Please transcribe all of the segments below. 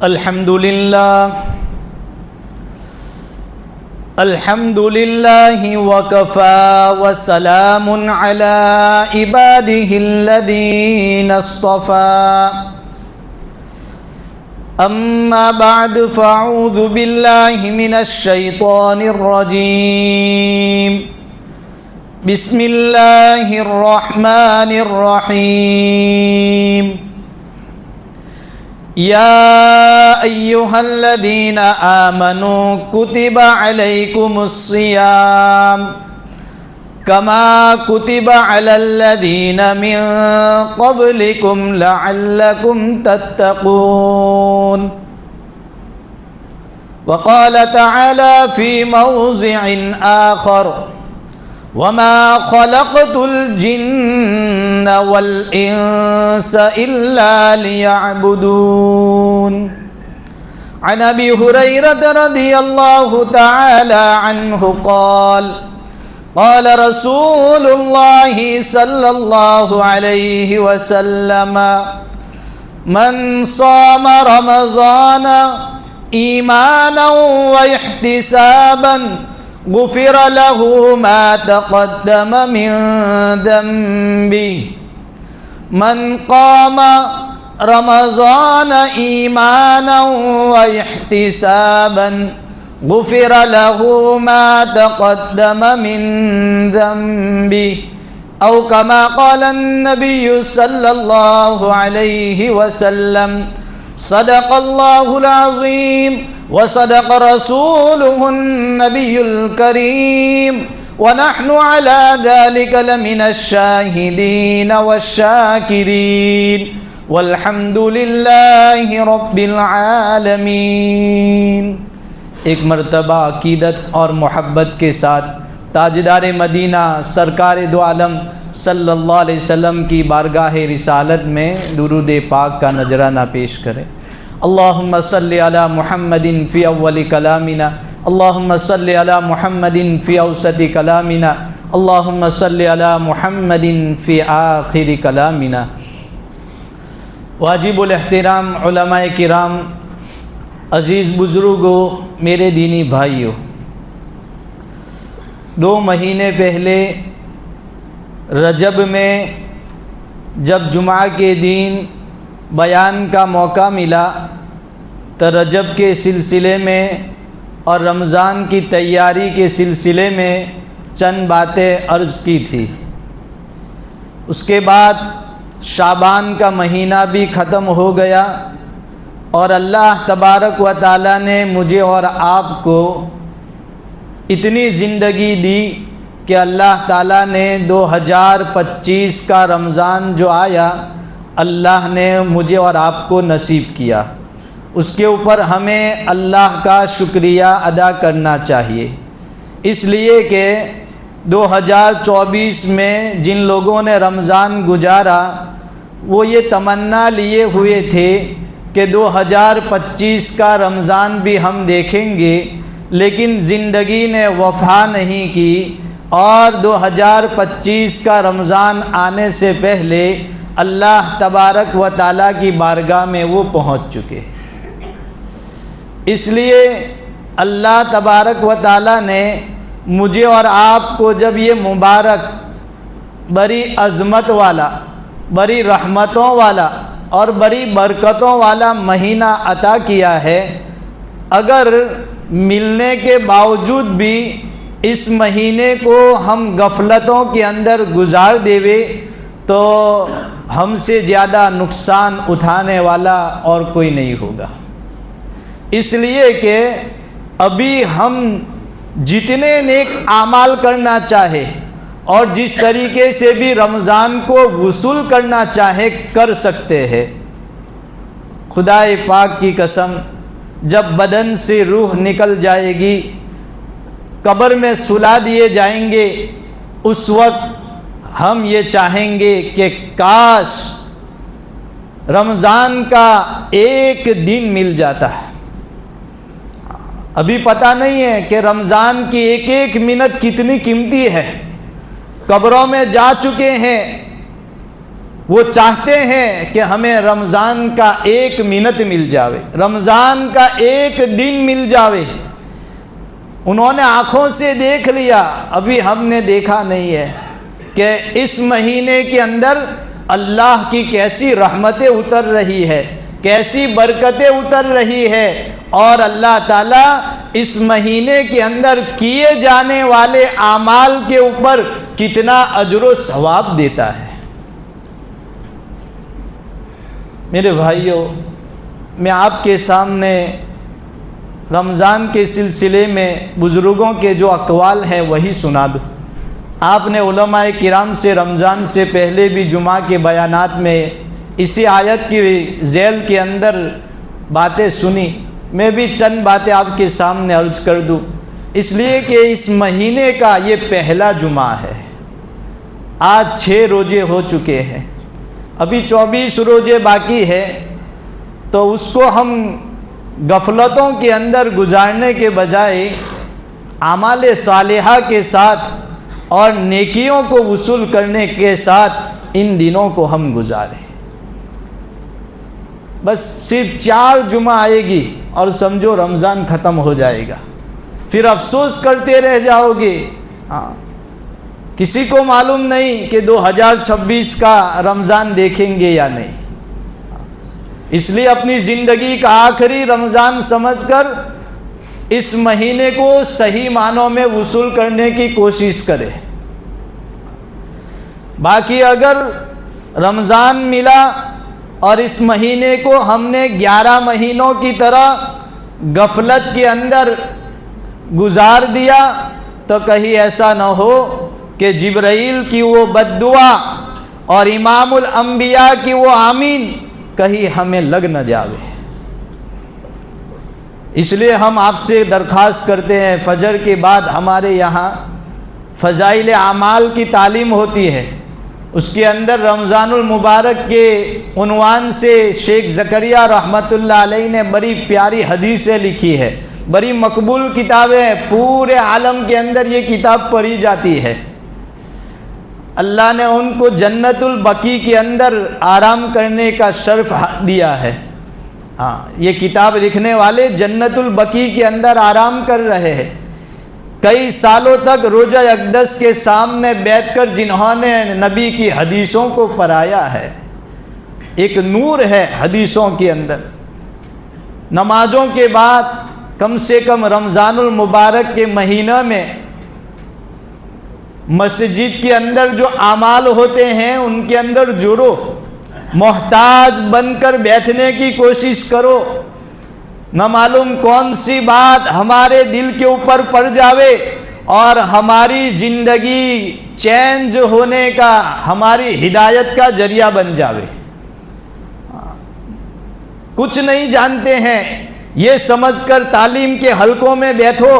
الحمد لله وكفى وسلام على عباده الذين اصطفى أما بعد فأعوذ بالله من الشيطان الرجيم بسم الله الرحمن الرحيم يا أيها الذين آمنوا كتب عليكم الصيام كما كتب على الذين من قبلكم لعلكم تتقون. وقال تعالى في موضع آخر وما خلقت الجن والإنس إلا ليعبدون. عن أبي هريرة رضي الله تعالى عنه قال قال رسول الله صلى الله عليه وسلم من صام رمضان إيمانا واحتسابا غفر له ما تقدم من ذنبه. من قام رمضان إيمانا واحتسابا غفر له ما تقدم من ذنبه أو كما قال النبي صلى الله عليه وسلم. صدق الله العظيم وصدق رسوله النبي الكريم ونحن على ذلك لمن الشاهدين والشاكرين والحمد لله رب العالمین. ایک مرتبہ عقیدت اور محبت کے ساتھ تاجدار مدینہ سرکار دو عالم صلی اللہ علیہ وسلم کی بارگاہ رسالت میں درود پاک کا نذرانہ پیش کریں. اللہم صلی علی محمد فی اول کلامنا، اللہم صلی علی محمد فی اوسط کلامنا، اللہم صلی علی محمد فی آخر کلامنا. واجب الاحترام علماء کرام، عزیز بزرگوں، میرے دینی بھائیوں، 2 مہینے پہلے رجب میں جب جمعہ کے دن بیان کا موقع ملا تو رجب کے سلسلے میں اور رمضان کی تیاری کے سلسلے میں چند باتیں عرض کی تھی. اس کے بعد شعبان کا مہینہ بھی ختم ہو گیا اور اللہ تبارک و تعالیٰ نے مجھے اور آپ کو اتنی زندگی دی کہ اللہ تعالیٰ نے 2025 کا رمضان جو آیا اللہ نے مجھے اور آپ کو نصیب کیا. اس کے اوپر ہمیں اللہ کا شکریہ ادا کرنا چاہیے، اس لیے کہ 2024 میں جن لوگوں نے رمضان گزارا وہ یہ تمنا لیے ہوئے تھے کہ 2025 کا رمضان بھی ہم دیکھیں گے، لیکن زندگی نے وفا نہیں کی اور 2025 کا رمضان آنے سے پہلے اللہ تبارک و تعالیٰ کی بارگاہ میں وہ پہنچ چکے. اس لیے اللہ تبارک و تعالیٰ نے مجھے اور آپ کو جب یہ مبارک بڑی عظمت والا، بڑی رحمتوں والا اور بڑی برکتوں والا مہینہ عطا کیا ہے، اگر ملنے کے باوجود بھی اس مہینے کو ہم غفلتوں کے اندر گزار دیوے تو ہم سے زیادہ نقصان اٹھانے والا اور کوئی نہیں ہوگا. اس لیے کہ ابھی ہم جتنے نیک اعمال کرنا چاہے اور جس طریقے سے بھی رمضان کو وصول کرنا چاہے کر سکتے ہیں. خدائے پاک کی قسم، جب بدن سے روح نکل جائے گی، قبر میں سلا دیے جائیں گے، اس وقت ہم یہ چاہیں گے کہ کاش رمضان کا ایک دن مل جاتا ہے. ابھی پتہ نہیں ہے کہ رمضان کی ایک ایک منٹ کتنی قیمتی ہے. قبروں میں جا چکے ہیں وہ چاہتے ہیں کہ ہمیں رمضان کا 1 منٹ مل جاوے، رمضان کا 1 دن مل جاوے۔ انہوں نے آنکھوں سے دیکھ لیا، ابھی ہم نے دیکھا نہیں ہے کہ اس مہینے کے اندر اللہ کی کیسی رحمتیں اتر رہی ہے، کیسی برکتیں اتر رہی ہے، اور اللہ تعالیٰ اس مہینے کے اندر کیے جانے والے اعمال کے اوپر کتنا اجر و ثواب دیتا ہے۔ میرے بھائیوں، میں آپ کے سامنے رمضان کے سلسلے میں بزرگوں کے جو اقوال ہیں وہی سنا دوں۔ آپ نے علماء کرام سے رمضان سے پہلے بھی جمعہ کے بیانات میں اسی آیت کی ذیل کے اندر باتیں سنی، میں بھی چند باتیں آپ کے سامنے عرض کر دوں، اس لیے کہ اس مہینے کا یہ پہلا جمعہ ہے۔ آج 6 روزے ہو چکے ہیں، ابھی 24 روزے باقی ہے، تو اس کو ہم غفلتوں کے اندر گزارنے کے بجائے اعمال صالحہ کے ساتھ اور نیکیوں کو وصول کرنے کے ساتھ ان دنوں کو ہم گزاریں۔ بس صرف 4 جمعہ آئے گی اور سمجھو رمضان ختم ہو جائے گا، پھر افسوس کرتے رہ جاؤ گے۔ کسی کو معلوم نہیں کہ 2026 کا رمضان دیکھیں گے یا نہیں، اس لیے اپنی زندگی کا آخری رمضان سمجھ کر اس مہینے کو صحیح معنوں میں وصول کرنے کی کوشش کرے۔ باقی اگر رمضان ملا اور اس مہینے کو ہم نے 11 مہینوں کی طرح غفلت کے اندر گزار دیا تو کہیں ایسا نہ ہو کہ جبرائیل کی وہ بد دعا اور امام الانبیاء کی وہ آمین کہیں ہمیں لگ نہ جاوے۔ اس لیے ہم آپ سے درخواست کرتے ہیں، فجر کے بعد ہمارے یہاں فضائل اعمال کی تعلیم ہوتی ہے، اس کے اندر رمضان المبارک کے عنوان سے شیخ زکریا رحمۃ اللہ علیہ نے بڑی پیاری حدیثیں لکھی ہے، بڑی مقبول کتابیں ہیں، پورے عالم کے اندر یہ کتاب پڑھی جاتی ہے۔ اللہ نے ان کو جنت البقیع کے اندر آرام کرنے کا شرف دیا ہے۔ یہ کتاب لکھنے والے جنت البقیع کے اندر آرام کر رہے ہیں، کئی سالوں تک روزہ اقدس کے سامنے بیٹھ کر جنہوں نے نبی کی حدیثوں کو پڑھایا ہے۔ ایک نور ہے حدیثوں کے اندر۔ نمازوں کے بعد کم سے کم رمضان المبارک کے مہینہ میں مسجد کے اندر جو اعمال ہوتے ہیں ان کے اندر جڑو، محتاج بن کر بیٹھنے کی کوشش کرو۔ نہ معلوم کون سی بات ہمارے دل کے اوپر پڑ جاوے اور ہماری زندگی چینج ہونے کا، ہماری ہدایت کا ذریعہ بن جاوے۔ کچھ نہیں جانتے ہیں یہ سمجھ کر تعلیم کے حلقوں میں بیٹھو،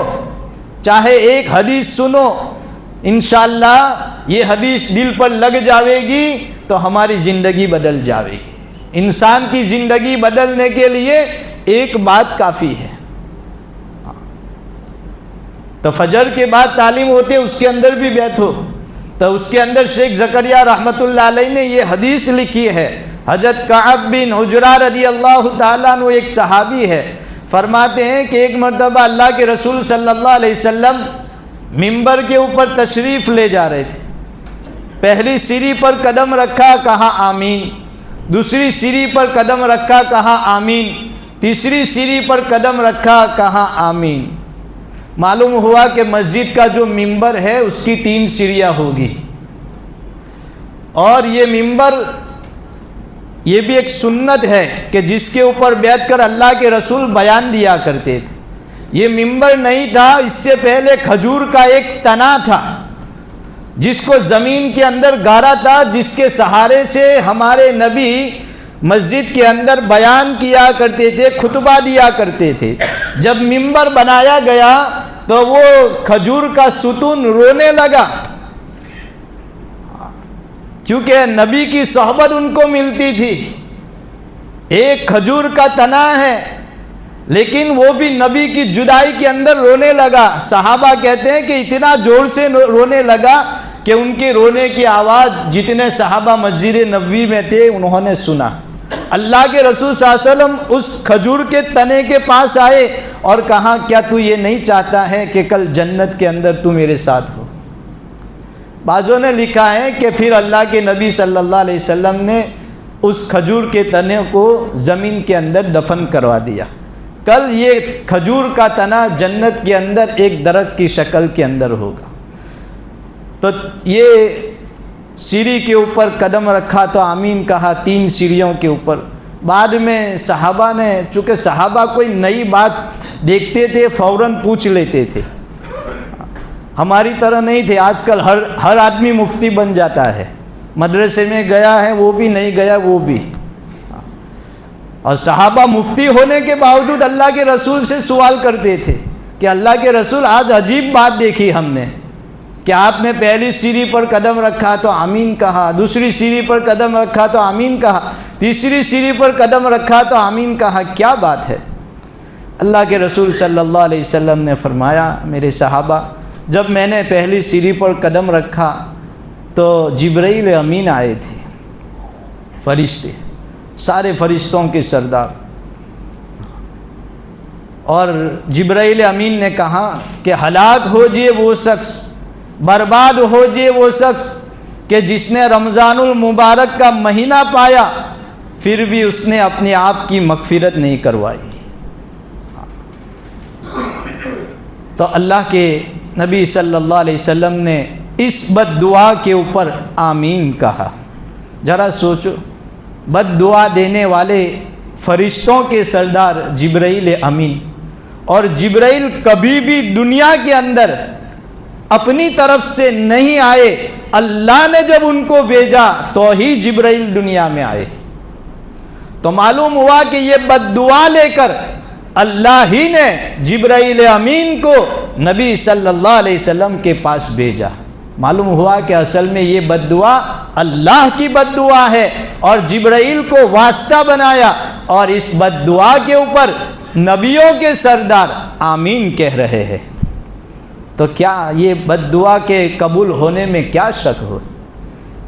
چاہے ایک حدیث سنو، انشاءاللہ یہ حدیث دل پر لگ جاوے گی تو ہماری زندگی بدل جاوے گی۔ انسان کی زندگی بدلنے کے لیے ایک بات کافی ہے۔ تو فجر کے بعد تعلیم ہوتے اس کے اندر بھی بیٹھو، تو اس کے اندر شیخ زکریا رحمۃ اللہ علیہ نے یہ حدیث لکھی ہے۔ حضرت کعب بن عجرہ رضی اللہ تعالیٰ عنہ ایک صحابی ہے، فرماتے ہیں کہ ایک مرتبہ اللہ کے رسول صلی اللہ علیہ وسلم منبر کے اوپر تشریف لے جا رہے تھے، پہلی سیڑھی پر قدم رکھا، کہا آمین، دوسری سیڑھی پر قدم رکھا، کہا آمین، تیسری سیڑھی پر قدم رکھا، کہا آمین۔ معلوم ہوا کہ مسجد کا جو منبر ہے اس کی 3 سیڑھیاں ہوگی، اور یہ منبر یہ بھی ایک سنت ہے کہ جس کے اوپر بیٹھ کر اللہ کے رسول بیان دیا کرتے تھے۔ یہ منبر نہیں تھا، اس سے پہلے کھجور کا ایک تنا تھا جس کو زمین کے اندر گاڑا تھا، جس کے سہارے سے ہمارے نبی مسجد کے اندر بیان کیا کرتے تھے، خطبہ دیا کرتے تھے۔ جب منبر بنایا گیا تو وہ کھجور کا ستون رونے لگا، کیونکہ نبی کی صحبت ان کو ملتی تھی۔ ایک کھجور کا تنا ہے لیکن وہ بھی نبی کی جدائی کے اندر رونے لگا۔ صحابہ کہتے ہیں کہ اتنا زور سے رونے لگا کہ ان کے رونے کی آواز جتنے صحابہ مسجد نبوی میں تھے انہوں نے سنا۔ اللہ کے رسول صلی اللہ علیہ وسلم اس کھجور کے تنے کے پاس آئے اور کہا کیا تو یہ نہیں چاہتا ہے کہ کل جنت کے اندر تو میرے ساتھ ہو؟ بعضوں نے لکھا ہے کہ پھر اللہ کے نبی صلی اللہ علیہ وسلم نے اس کھجور کے تنے کو زمین کے اندر دفن کروا دیا۔ کل یہ کھجور کا تنا جنت کے اندر ایک درخت کی شکل کے اندر ہوگا۔ تو یہ سیڑھی کے اوپر قدم رکھا تو آمین کہا، 3 سیڑھیوں کے اوپر۔ بعد میں صحابہ نے، چونکہ صحابہ کوئی نئی بات دیکھتے تھے فوراً پوچھ لیتے تھے، ہماری طرح نہیں تھے۔ آج کل ہر آدمی مفتی بن جاتا ہے، مدرسے میں گیا ہے وہ بھی، نہیں گیا وہ بھی۔ اور صحابہ مفتی ہونے کے باوجود اللہ کے رسول سے سوال کرتے تھے کہ اللہ کے رسول آج عجیب بات دیکھی ہم نے کہ آپ نے پہلی سیڑھی پر قدم رکھا تو آمین کہا، دوسری سیڑھی پر قدم رکھا تو آمین کہا، تیسری سیڑھی پر قدم رکھا تو آمین کہا، کیا بات ہے؟ اللہ کے رسول صلی اللہ علیہ وسلم نے فرمایا، میرے صحابہ، جب میں نے پہلی سیڑھی پر قدم رکھا تو جبرائیل امین آئے تھے، فرشتے، سارے فرشتوں کے سردار، اور جبرائیل امین نے کہا کہ ہلاک ہو جائے وہ شخص، برباد ہو جائے وہ شخص کہ جس نے رمضان المبارک کا مہینہ پایا پھر بھی اس نے اپنے آپ کی مغفرت نہیں کروائی۔ تو اللہ کے نبی صلی اللہ علیہ وسلم نے اس بد دعا کے اوپر آمین کہا۔ ذرا سوچو، بد دعا دینے والے فرشتوں کے سردار جبرائیل امین، اور جبرائیل کبھی بھی دنیا کے اندر اپنی طرف سے نہیں آئے، اللہ نے جب ان کو بھیجا تو ہی جبرائیل دنیا میں آئے۔ تو معلوم ہوا کہ یہ بد دعا لے کر اللہ ہی نے جبرائیل امین کو نبی صلی اللہ علیہ وسلم کے پاس بھیجا۔ معلوم ہوا کہ اصل میں یہ بد دعا اللہ کی بد دعا ہے اور جبرائیل کو واسطہ بنایا، اور اس بد دعا کے اوپر نبیوں کے سردار آمین کہہ رہے ہیں۔ تو کیا یہ بد دعا کے قبول ہونے میں کیا شک ہو؟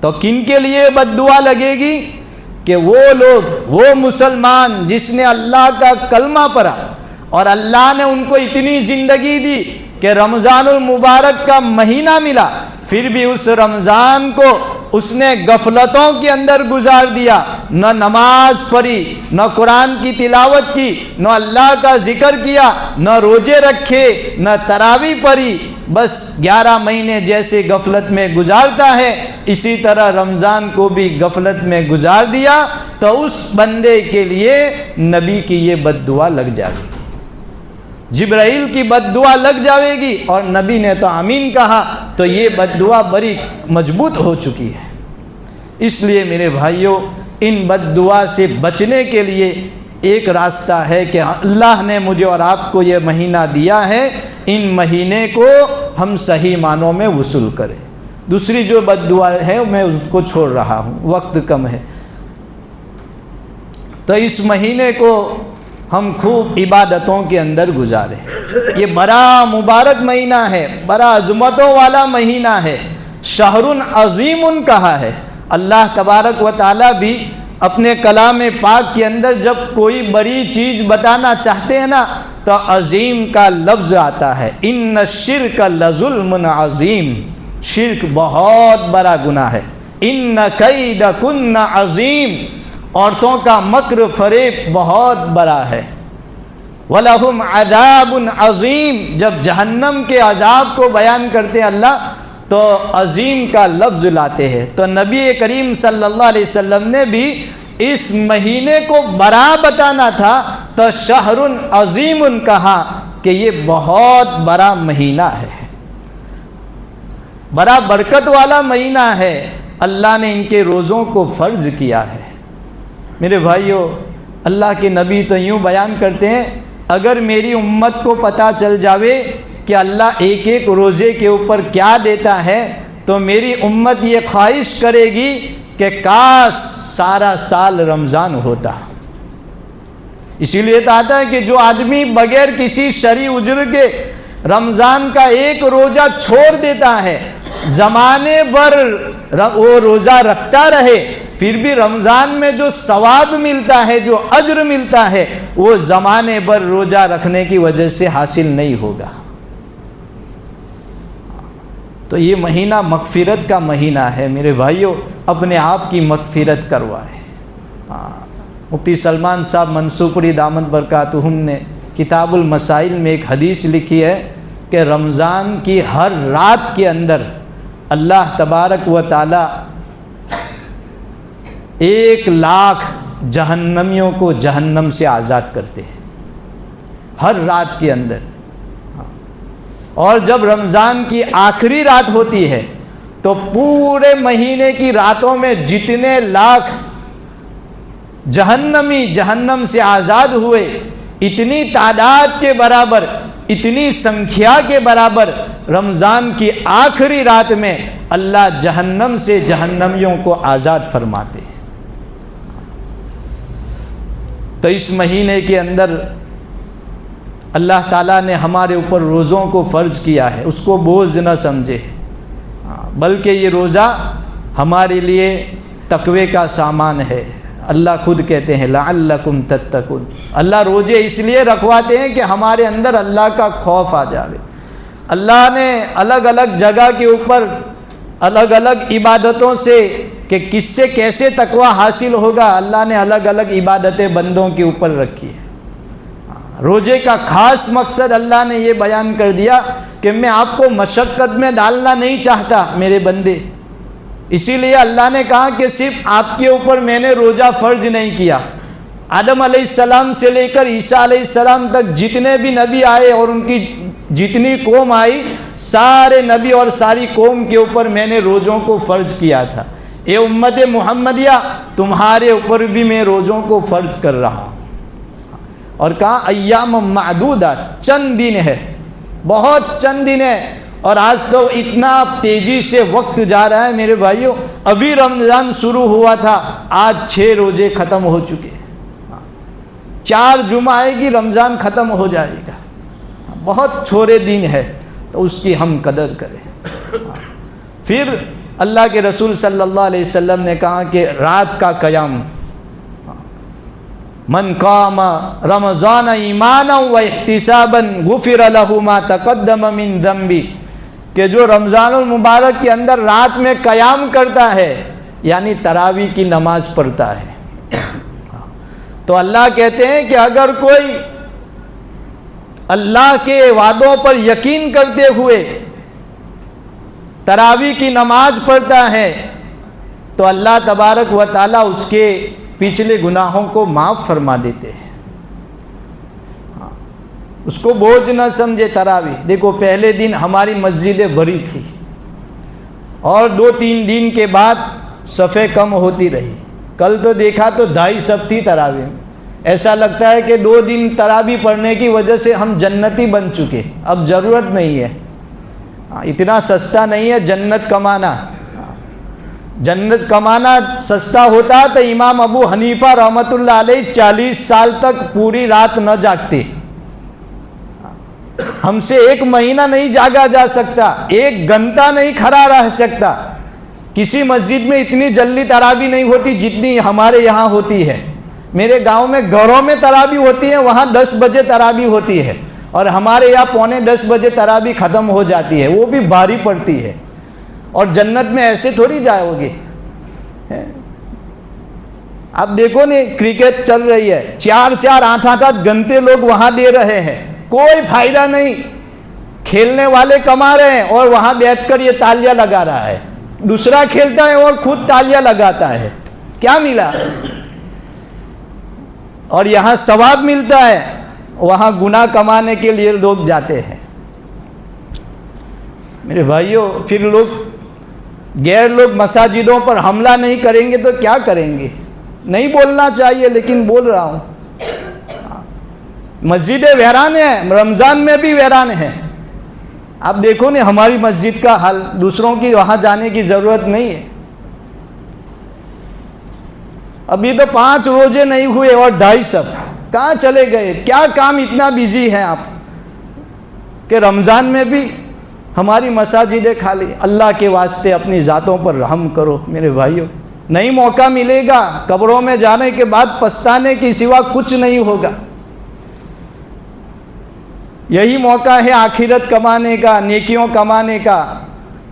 تو کن کے لیے بد دعا لگے گی؟ کہ وہ لوگ، وہ مسلمان جس نے اللہ کا کلمہ پڑھا اور اللہ نے ان کو اتنی زندگی دی کہ رمضان المبارک کا مہینہ ملا، پھر بھی اس رمضان کو اس نے غفلتوں کے اندر گزار دیا، نہ نماز پڑھی، نہ قرآن کی تلاوت کی، نہ اللہ کا ذکر کیا، نہ روزے رکھے، نہ تراویح پڑھی، بس 11 مہینے جیسے غفلت میں گزارتا ہے اسی طرح رمضان کو بھی غفلت میں گزار دیا، تو اس بندے کے لیے نبی کی یہ بد دعا لگ جائے گی، جبرائیل کی بد دعا لگ جائے گی، اور نبی نے تو آمین کہا تو یہ بد دعا بڑی مضبوط ہو چکی ہے۔ اس لیے میرے بھائیوں، ان بد دعا سے بچنے کے لیے ایک راستہ ہے کہ اللہ نے مجھے اور آپ کو یہ مہینہ دیا ہے، ان مہینے کو ہم صحیح معنوں میں وصول کریں۔ دوسری جو بد دعا ہے میں اس کو چھوڑ رہا ہوں، وقت کم ہے، تو اس مہینے کو ہم خوب عبادتوں کے اندر گزارے۔ یہ بڑا مبارک مہینہ ہے، بڑا عظمتوں والا مہینہ ہے، شہر عظیم کہا ہے۔ اللہ تبارک و تعالیٰ بھی اپنے کلام پاک کے اندر جب کوئی بڑی چیز بتانا چاہتے ہیں نا تو عظیم کا لفظ آتا ہے، ان الشرک لظلم عظیم، شرک بہت بڑا گناہ ہے، ان کیدکن عظیم، عورتوں کا مکر فریب بہت بڑا ہے، وَلَهُمْ عَذَابٌ عَظِيمٌ، جب جہنم کے عذاب کو بیان کرتے ہیں اللہ تو عظیم کا لفظ لاتے ہیں۔ تو نبی کریم صلی اللہ علیہ وسلم نے بھی اس مہینے کو بڑا بتانا تھا تو شہر عظیم کہا کہ یہ بہت بڑا مہینہ ہے، بڑا برکت والا مہینہ ہے، اللہ نے ان کے روزوں کو فرض کیا ہے۔ میرے بھائیوں، اللہ کے نبی تو یوں بیان کرتے ہیں، اگر میری امت کو پتہ چل جاوے کہ اللہ ایک ایک روزے کے اوپر کیا دیتا ہے تو میری امت یہ خواہش کرے گی کہ کاش سارا سال رمضان ہوتا۔ اسی لیے تو آتا ہے کہ جو آدمی بغیر کسی شرعی عذر کے رمضان کا ایک روزہ چھوڑ دیتا ہے، زمانے بھر وہ روزہ رکھتا رہے پھر بھی رمضان میں جو ثواب ملتا ہے، جو اجر ملتا ہے، وہ زمانے بھر روزہ رکھنے کی وجہ سے حاصل نہیں ہوگا۔ تو یہ مہینہ مغفرت کا مہینہ ہے میرے بھائیوں، اپنے آپ کی مغفرت کروائے۔ مفتی سلمان صاحب منصوری دامت برکاتہم نے کتاب المسائل میں ایک حدیث لکھی ہے کہ رمضان کی ہر رات کے اندر اللہ تبارک و تعالی 1,00,000 جہنمیوں کو جہنم سے آزاد کرتے ہیں ہر رات کے اندر۔ اور جب رمضان کی آخری رات ہوتی ہے تو پورے مہینے کی راتوں میں جتنے لاکھ جہنمی جہنم سے آزاد ہوئے، اتنی تعداد کے برابر، اتنی سنکھیا کے برابر رمضان کی آخری رات میں اللہ جہنم سے جہنمیوں کو آزاد فرماتے ہیں۔ تو اس مہینے کے اندر اللہ تعالیٰ نے ہمارے اوپر روزوں کو فرض کیا ہے، اس کو بوجھ نہ سمجھے، بلکہ یہ روزہ ہمارے لیے تقوی کا سامان ہے۔ اللہ خود کہتے ہیں لعلکم تتقون، اللہ روزے اس لیے رکھواتے ہیں کہ ہمارے اندر اللہ کا خوف آ جائے۔ اللہ نے الگ الگ جگہ کے اوپر الگ الگ عبادتوں سے کہ کس سے کیسے تقوی حاصل ہوگا، اللہ نے الگ الگ عبادتیں بندوں کے اوپر رکھی ہے۔ روزے کا خاص مقصد اللہ نے یہ بیان کر دیا کہ میں آپ کو مشقت میں ڈالنا نہیں چاہتا میرے بندے، اسی لیے اللہ نے کہا کہ صرف آپ کے اوپر میں نے روزہ فرض نہیں کیا، آدم علیہ السلام سے لے کر عیسیٰ علیہ السلام تک جتنے بھی نبی آئے اور ان کی جتنی قوم آئی، سارے نبی اور ساری قوم کے اوپر میں نے روزوں کو فرض کیا تھا۔ اے امت محمدیہ، تمہارے اوپر بھی میں روزوں کو فرض کر رہا ہوں۔ اور کہا ایام معدودات، چند دن ہے، بہت چند دن ہے۔ اور آج تو اتنا تیزی سے وقت جا رہا ہے میرے بھائیوں، ابھی رمضان شروع ہوا تھا، آج 6 روزے ختم ہو چکے، 4 جمعہ آئے گی رمضان ختم ہو جائے گا، بہت چھوٹے دن ہے، تو اس کی ہم قدر کریں۔ پھر اللہ کے رسول صلی اللہ علیہ وسلم نے کہا کہ رات کا قیام، من قام رمضان ایمانا و احتسابا غفر له ما تقدم من ذنبی، کہ جو رمضان المبارک کے اندر رات میں قیام کرتا ہے یعنی تراویح کی نماز پڑھتا ہے، تو اللہ کہتے ہیں کہ اگر کوئی اللہ کے وعدوں پر یقین کرتے ہوئے تراویح کی نماز پڑھتا ہے تو اللہ تبارک و تعالیٰ اس کے پچھلے گناہوں کو معاف فرما دیتے ہیں۔ اس کو بوجھ نہ سمجھے تراویح۔ دیکھو پہلے دن ہماری مسجدیں بھری تھی اور 2-3 دن کے بعد صفیں کم ہوتی رہی، کل تو دیکھا تو 2.5 صف تھی تراویح میں۔ ایسا لگتا ہے کہ 2 دن تراویح پڑھنے کی وجہ سے ہم جنتی بن چکے، اب ضرورت نہیں ہے، اتنا سستا نہیں ہے جنت کمانا۔ جنت کمانا سستا ہوتا تو امام ابو حنیفہ رحمۃ اللہ علیہ 40 سال تک پوری رات نہ جاگتے، ہم سے 1 مہینہ نہیں جاگا جا سکتا، 1 گھنٹہ نہیں کھڑا رہ سکتا۔ کسی مسجد میں اتنی جلدی تراویح نہیں ہوتی جتنی ہمارے یہاں ہوتی ہے۔ میرے گاؤں میں گھروں میں تراویح ہوتی ہے، وہاں 10 بجے تراویح ہوتی ہے، اور ہمارے یہاں 9:45 بجے تراویح ختم ہو جاتی ہے، وہ بھی بھاری پڑتی ہے۔ اور جنت میں ایسے تھوڑی جاؤ گے۔ اب دیکھو نا کرکٹ چل رہی ہے، 4-4 8-8 گھنٹے لوگ وہاں دے رہے ہیں، کوئی فائدہ نہیں، کھیلنے والے کما رہے ہیں اور وہاں بیٹھ کر یہ تالیاں لگا رہا ہے، دوسرا کھیلتا ہے اور خود تالیاں لگاتا ہے، کیا ملا؟ اور یہاں ثواب ملتا ہے، وہاں گناہ کمانے کے لیے لوگ جاتے ہیں۔ میرے بھائیوں، پھر غیر لوگ مساجدوں پر حملہ نہیں کریں گے تو کیا کریں گے؟ نہیں بولنا چاہیے لیکن بول رہا ہوں۔ مسجدیں ویران ہیں، رمضان میں بھی ویران ہیں۔ اب دیکھو نا ہماری مسجد کا حال، دوسروں کی وہاں جانے کی ضرورت نہیں ہے۔ ابھی تو 5 روزے نہیں ہوئے اور 2.5 صف، کہاں چلے گئے؟ کیا کام اتنا بیزی ہیں آپ کہ رمضان میں بھی ہماری مساجدیں خالی. اللہ کے واسطے اپنی ذاتوں پر رحم کرو میرے بھائیوں. نہیں موقع ملے گا, قبروں میں جانے کے بعد پچھتانے کے سوا کچھ نہیں ہوگا. یہی موقع ہے آخرت کمانے کا, نیکیوں کمانے کا.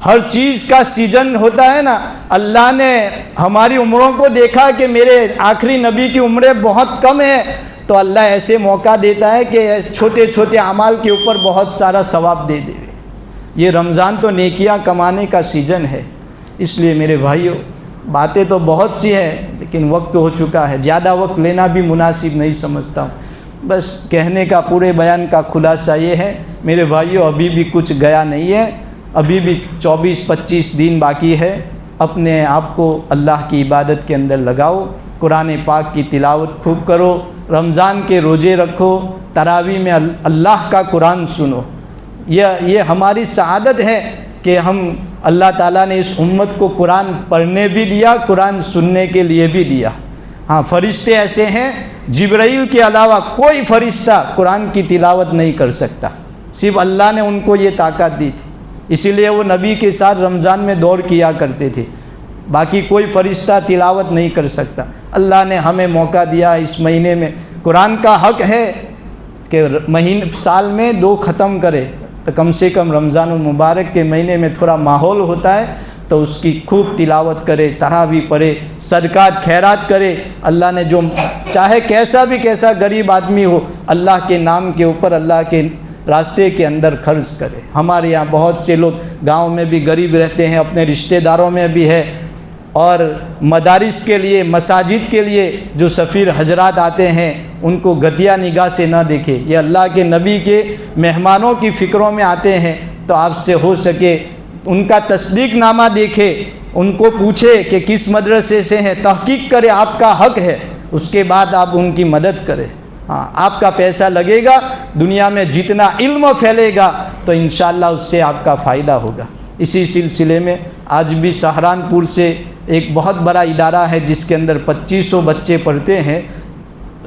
ہر چیز کا سیزن ہوتا ہے نا. اللہ نے ہماری عمروں کو دیکھا کہ میرے آخری نبی کی عمریں بہت کم ہیں, تو اللہ ایسے موقع دیتا ہے کہ چھوٹے چھوٹے اعمال کے اوپر بہت سارا ثواب دے دے. یہ رمضان تو نیکیاں کمانے کا سیزن ہے. اس لیے میرے بھائیوں, باتیں تو بہت سی ہیں لیکن وقت ہو چکا ہے, زیادہ وقت لینا بھی مناسب نہیں سمجھتا ہوں. بس کہنے کا پورے بیان کا خلاصہ یہ ہے میرے بھائیوں, ابھی بھی کچھ گیا نہیں ہے, ابھی بھی 24-25 دن باقی ہے. اپنے آپ کو اللہ کی عبادت کے اندر لگاؤ, قرآن پاک کی تلاوت خوب کرو, رمضان کے روزے رکھو, تراویح میں اللہ کا قرآن سنو. یہ ہماری سعادت ہے کہ ہم اللہ تعالیٰ نے اس امت کو قرآن پڑھنے بھی دیا, قرآن سننے کے لیے بھی دیا. ہاں, فرشتے ایسے ہیں جبرائیل کے علاوہ کوئی فرشتہ قرآن کی تلاوت نہیں کر سکتا, صرف اللہ نے ان کو یہ طاقت دی تھی. اسی لیے وہ نبی کے ساتھ رمضان میں دور کیا کرتے تھے. باقی کوئی فرشتہ تلاوت نہیں کر سکتا. اللہ نے ہمیں موقع دیا اس مہینے میں. قرآن کا حق ہے کہ سال میں 2 ختم کرے, تو کم سے کم رمضان المبارک کے مہینے میں تھوڑا ماحول ہوتا ہے تو اس کی خوب تلاوت کرے, تراویح پڑھے, صدقات خیرات کرے. اللہ نے جو چاہے کیسا غریب آدمی ہو, اللہ کے نام کے اوپر اللہ کے راستے کے اندر خرچ کرے. ہمارے یہاں بہت سے لوگ گاؤں میں بھی غریب رہتے ہیں, اپنے رشتہ داروں میں بھی ہے, اور مدارس کے لیے, مساجد کے لیے جو سفیر حضرات آتے ہیں ان کو گھٹیا نگاہ سے نہ دیکھے. یہ اللہ کے نبی کے مہمانوں کی فکروں میں آتے ہیں, تو آپ سے ہو سکے ان کا تصدیق نامہ دیکھے, ان کو پوچھے کہ کس مدرسے سے ہیں, تحقیق کرے, آپ کا حق ہے. اس کے بعد آپ ان کی مدد کریں. ہاں, آپ کا پیسہ لگے گا, دنیا میں جتنا علم پھیلے گا تو انشاءاللہ اس سے آپ کا فائدہ ہوگا. اسی سلسلے میں آج بھی سہارنپور سے ایک بہت بڑا ادارہ ہے جس کے اندر 2500 بچے پڑھتے ہیں,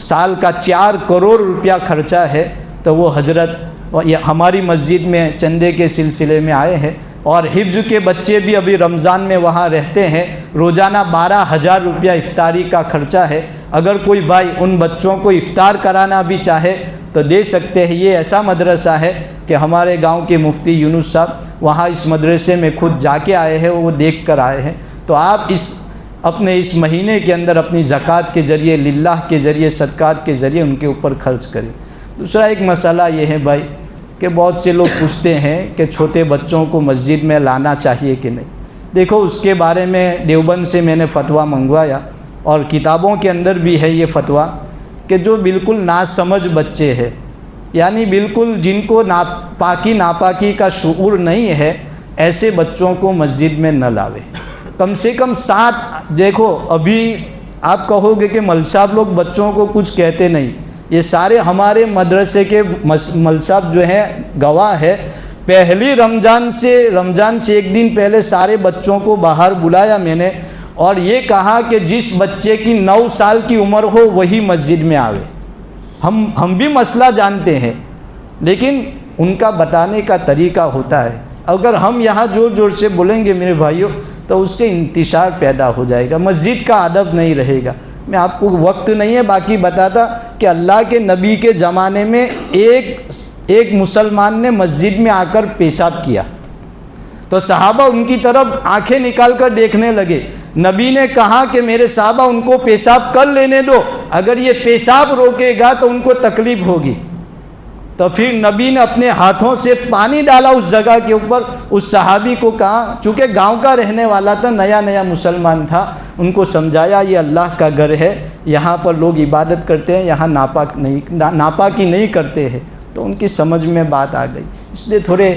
سال کا 4 کروڑ روپیہ خرچہ ہے. تو وہ حضرت ہماری مسجد میں چندے کے سلسلے میں آئے ہیں, اور حفظ کے بچے بھی ابھی رمضان میں وہاں رہتے ہیں. روزانہ 12,000 روپیہ افطاری کا خرچہ ہے. اگر کوئی بھائی ان بچوں کو افطار کرانا بھی چاہے تو دے سکتے ہیں. یہ ایسا مدرسہ ہے کہ ہمارے گاؤں کے مفتی یونس صاحب وہاں اس مدرسے میں خود جا کے آئے ہیں, وہ دیکھ کر آئے ہیں. تو آپ اپنے اس مہینے کے اندر اپنی زکوٰۃ کے ذریعے, للہ کے ذریعے, صدقات کے ذریعے ان کے اوپر خرچ کریں. دوسرا ایک مسئلہ یہ ہے بھائی کہ بہت سے لوگ پوچھتے ہیں کہ چھوٹے بچوں کو مسجد میں لانا چاہیے کہ نہیں. دیکھو, اس کے بارے میں دیوبند سے میں نے فتویٰ منگوایا, اور کتابوں کے اندر بھی ہے یہ فتویٰ کہ جو بالکل ناسمجھ بچے ہیں, یعنی بالکل جن کو ناپاکی کا شعور نہیں ہے, ایسے بچوں کو مسجد میں نہ لاوے. کم سے کم 7. دیکھو, ابھی آپ کہو گے کہ مل صاحب لوگ بچوں کو کچھ کہتے نہیں. یہ سارے ہمارے مدرسے کے مل صاحب جو ہیں گواہ ہے. پہلی رمضان سے 1 دن پہلے سارے بچوں کو باہر بلایا میں نے, اور یہ کہا کہ جس بچے کی 9 سال کی عمر ہو وہی مسجد میں آوے. ہم بھی مسئلہ جانتے ہیں, لیکن ان کا بتانے کا طریقہ ہوتا ہے. اگر ہم یہاں زور زور سے بولیں گے میرے بھائیوں تو اس سے انتشار پیدا ہو جائے گا, مسجد کا ادب نہیں رہے گا. میں آپ کو وقت نہیں ہے باقی بتاتا کہ اللہ کے نبی کے زمانے میں ایک مسلمان نے مسجد میں آ کر پیشاب کیا تو صحابہ ان کی طرف آنکھیں نکال کر دیکھنے لگے. نبی نے کہا کہ میرے صحابہ ان کو پیشاب کر لینے دو, اگر یہ پیشاب روکے گا تو ان کو تکلیف ہوگی. تو پھر نبی نے اپنے ہاتھوں سے پانی ڈالا اس جگہ کے اوپر. اس صحابی کو کہا, چونکہ گاؤں کا رہنے والا تھا, نیا مسلمان تھا, ان کو سمجھایا یہ اللہ کا گھر ہے, یہاں پر لوگ عبادت کرتے ہیں, یہاں ناپاکی نہیں کرتے ہیں. تو ان کی سمجھ میں بات آ گئی. اس لیے تھوڑے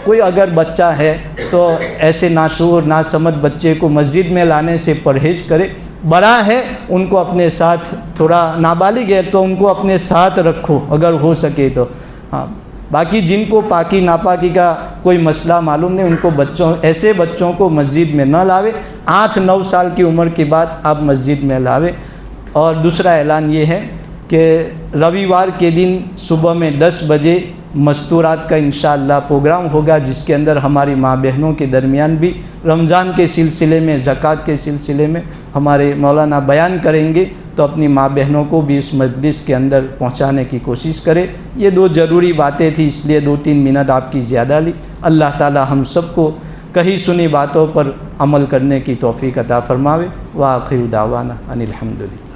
کوئی اگر بچہ ہے تو ایسے ناشعور ناسمجھ بچے کو مسجد میں لانے سے پرہیز کرے. بڑا ہے ان کو اپنے ساتھ, تھوڑا نابالغ ہے تو ان کو اپنے ساتھ رکھو اگر ہو سکے تو. ہاں, باقی جن کو پاکی ناپاکی کا کوئی مسئلہ معلوم نہیں, ان کو ایسے بچوں کو مسجد میں نہ لاوے. 8-9 سال کی عمر کے بعد آپ مسجد میں لاوے. اور دوسرا اعلان یہ ہے کہ رویوار کے دن صبح میں 10 بجے مستورات کا انشاءاللہ پروگرام ہوگا، جس کے اندر ہماری ماں بہنوں کے درمیان بھی رمضان کے سلسلے میں، زکوٰۃ کے سلسلے میں ہمارے مولانا بیان کریں گے، تو اپنی ماں بہنوں کو بھی اس مجلس کے اندر پہنچانے کی کوشش کرے۔ یہ 2 ضروری باتیں تھیں، اس لیے 2-3 منٹ آپ کی زیادہ لی۔ اللہ تعالی ہم سب کو کہی سنی باتوں پر عمل کرنے کی توفیق عطا فرماوے۔ وآخر دعوانا ان الحمدللہ۔